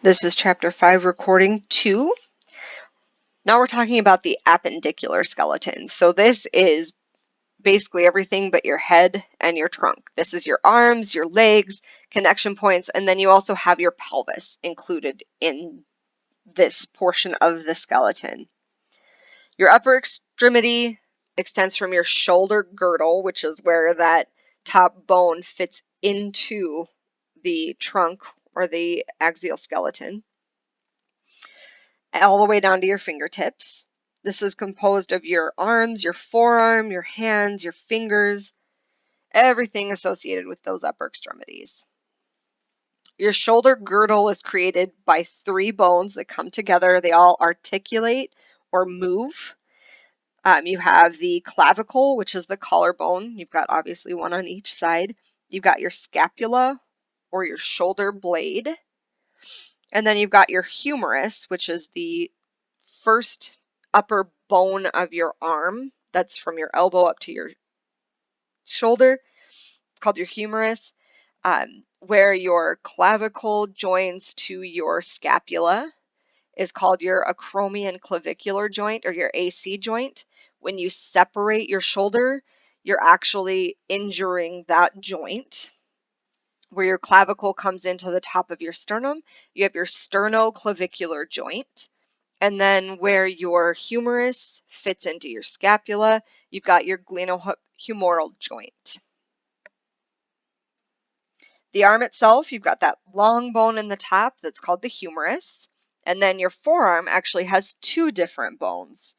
This is Chapter 5, Recording 2. Now we're talking about the appendicular skeleton. So this is basically everything but your head and your trunk. This is your arms, your legs, connection points, and then you also have your pelvis included in this portion of the skeleton. Your upper extremity extends from your shoulder girdle, which is where that top bone fits into the trunk or the axial skeleton, all the way down to your fingertips. This is composed of your arms, your forearm, your hands, your fingers, everything associated with those upper extremities. Your shoulder girdle is created by 3 bones that come together. They all articulate or move. You have the clavicle, which is the collarbone. You've got obviously one on each side. You've got your scapula or your shoulder blade. And then you've got your humerus, which is the first upper bone of your arm. That's from your elbow up to your shoulder. It's called your humerus. Where your clavicle joins to your scapula is called your acromion clavicular joint or your AC joint. When you separate your shoulder, you're actually injuring that joint. Where your clavicle comes into the top of your sternum, you have your sternoclavicular joint. And then where your humerus fits into your scapula, you've got your glenohumeral joint. The arm itself, you've got that long bone in the top that's called the humerus. And then your forearm actually has 2 different bones.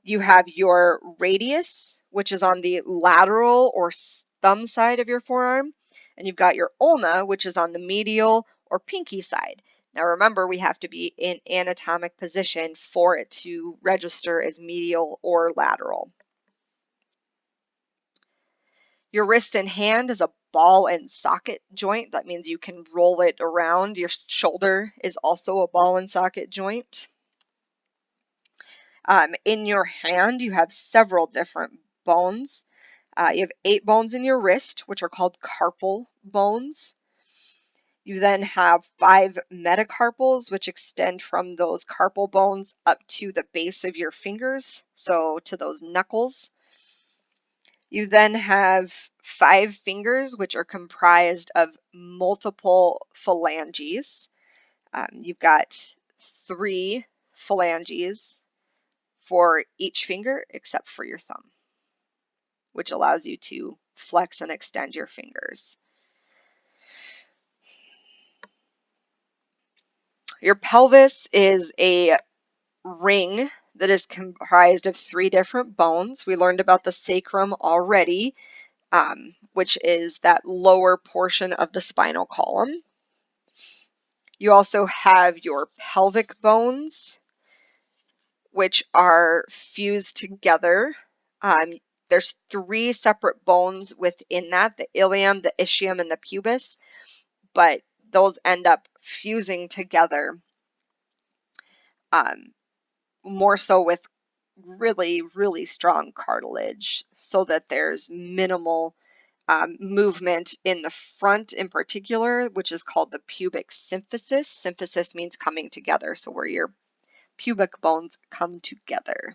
You have your radius, which is on the lateral or thumb side of your forearm. And you've got your ulna, which is on the medial or pinky side. Now remember, we have to be in anatomic position for it to register as medial or lateral. Your wrist and hand is a ball and socket joint. That means you can roll it around. Your shoulder is also a ball and socket joint. In your hand, you have several different bones. You have 8 bones in your wrist, which are called carpal bones. You then have 5 metacarpals, which extend from those carpal bones up to the base of your fingers, so to those knuckles. You then have 5 fingers, which are comprised of multiple phalanges. You've got 3 phalanges for each finger except for your thumb, which allows you to flex and extend your fingers. Your pelvis is a ring that is comprised of 3 different bones. We learned about the sacrum already, which is that lower portion of the spinal column. You also have your pelvic bones, which are fused together. There's 3 separate bones within that, the ilium, the ischium, and the pubis, but those end up fusing together, more so with really, really strong cartilage so that there's minimal movement in the front in particular, which is called the pubic symphysis. Symphysis means coming together, so where your pubic bones come together.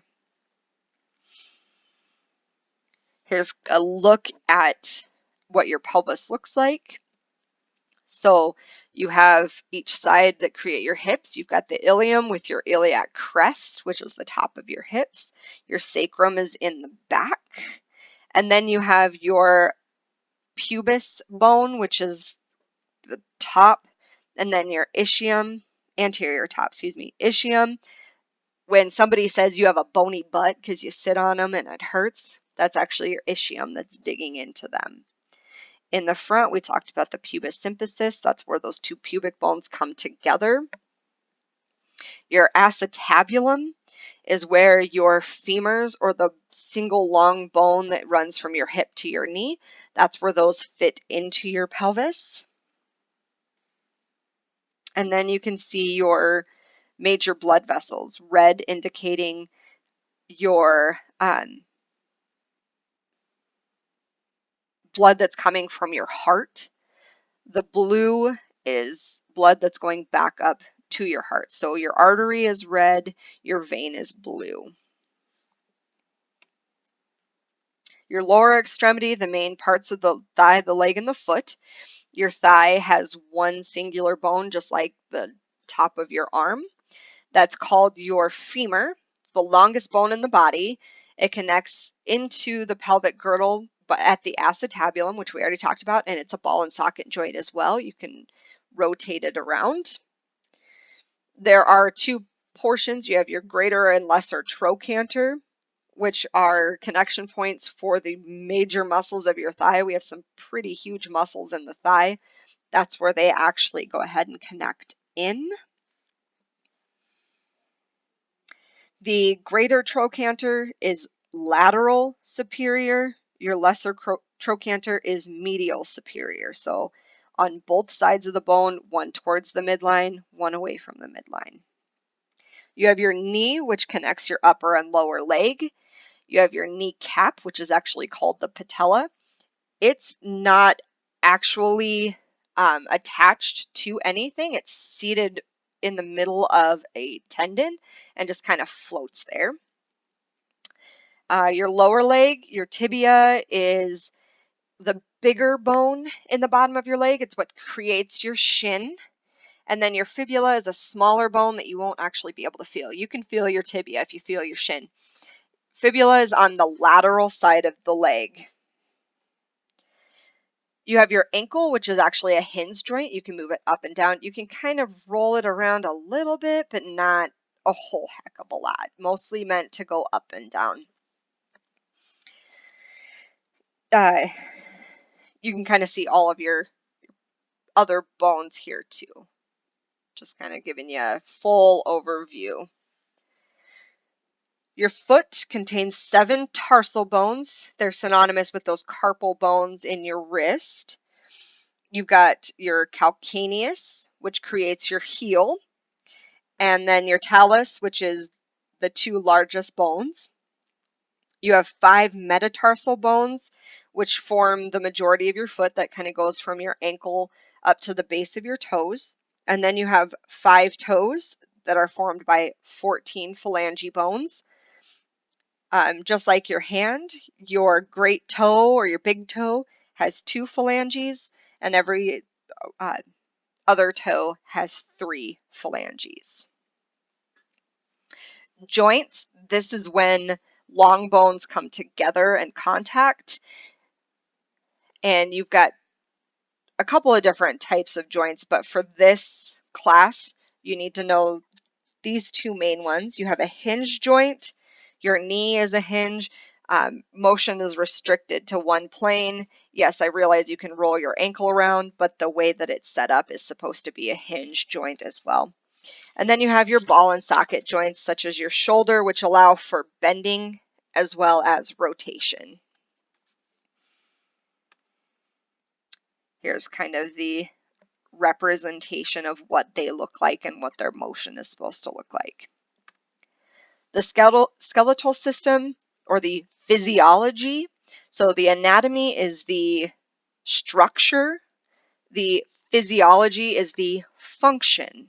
Here's a look at what your pelvis looks like. So you have each side that create your hips. You've got the ilium with your iliac crest, which is the top of your hips. Your sacrum is in the back. And then you have your pubis bone, which is the top, and then your ischium, anterior top, ischium. When somebody says you have a bony butt because you sit on them and it hurts, that's actually your ischium that's digging into them. In the front, we talked about the pubis symphysis. That's where those 2 pubic bones come together. Your acetabulum is where your femurs, or the single long bone that runs from your hip to your knee, that's where those fit into your pelvis. And then you can see your major blood vessels, red indicating your blood that's coming from your heart. The blue is blood that's going back up to your heart. So your artery is red, your vein is blue. Your lower extremity, the main parts of the thigh, the leg, and the foot. Your thigh has one singular bone, just like the top of your arm. That's called your femur. It's the longest bone in the body. It connects into the pelvic girdle, but at the acetabulum, which we already talked about, and it's a ball and socket joint as well. You can rotate it around. There are two portions. You have your greater and lesser trochanter, which are connection points for the major muscles of your thigh. We have some pretty huge muscles in the thigh. That's where they actually go ahead and connect in. The greater trochanter is lateral superior. Your lesser trochanter is medial superior. So on both sides of the bone, one towards the midline, one away from the midline. You have your knee, which connects your upper and lower leg. You have your kneecap, which is actually called the patella. It's not actually attached to anything. It's seated in the middle of a tendon and just kind of floats there. Your lower leg, your tibia, is the bigger bone in the bottom of your leg. It's what creates your shin. And then your fibula is a smaller bone that you won't actually be able to feel. You can feel your tibia if you feel your shin. Fibula is on the lateral side of the leg. You have your ankle, which is actually a hinge joint. You can move it up and down. You can kind of roll it around a little bit, but not a whole heck of a lot. Mostly meant to go up and down. You can kind of see all of your other bones here too. Just kind of giving you a full overview. Your foot contains 7 tarsal bones. They're synonymous with those carpal bones in your wrist. You've got your calcaneus, which creates your heel, and then your talus, which is the 2 largest bones. You have 5 metatarsal bones, which form the majority of your foot. That kind of goes from your ankle up to the base of your toes. And then you have 5 toes that are formed by 14 phalange bones. Just like your hand, your great toe or your big toe has 2 phalanges, and every other toe has 3 phalanges. Joints, this is when long bones come together and contact, and you've got a couple of different types of joints, but for this class, you need to know these 2 main ones. You have a hinge joint. Your knee is a hinge. Motion is restricted to one plane. Yes, I realize you can roll your ankle around, but the way that it's set up is supposed to be a hinge joint as well. And then you have your ball and socket joints, such as your shoulder, which allow for bending as well as rotation. Here's kind of the representation of what they look like and what their motion is supposed to look like. The skeletal system, or the physiology. So the anatomy is the structure. The physiology is the function.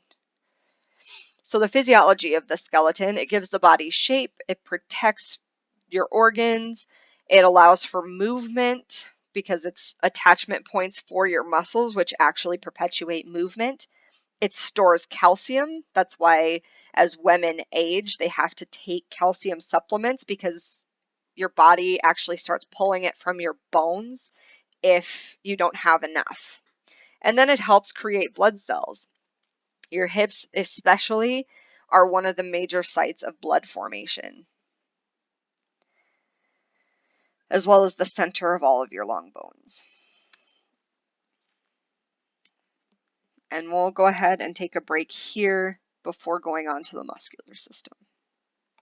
So the physiology of the skeleton, it gives the body shape, it protects your organs, it allows for movement because it's attachment points for your muscles, which actually perpetuate movement. It stores calcium. That's why as women age, they have to take calcium supplements, because your body actually starts pulling it from your bones if you don't have enough. And then it helps create blood cells. Your hips especially are one of the major sites of blood formation, as well as the center of all of your long bones. And we'll go ahead and take a break here before going on to the muscular system.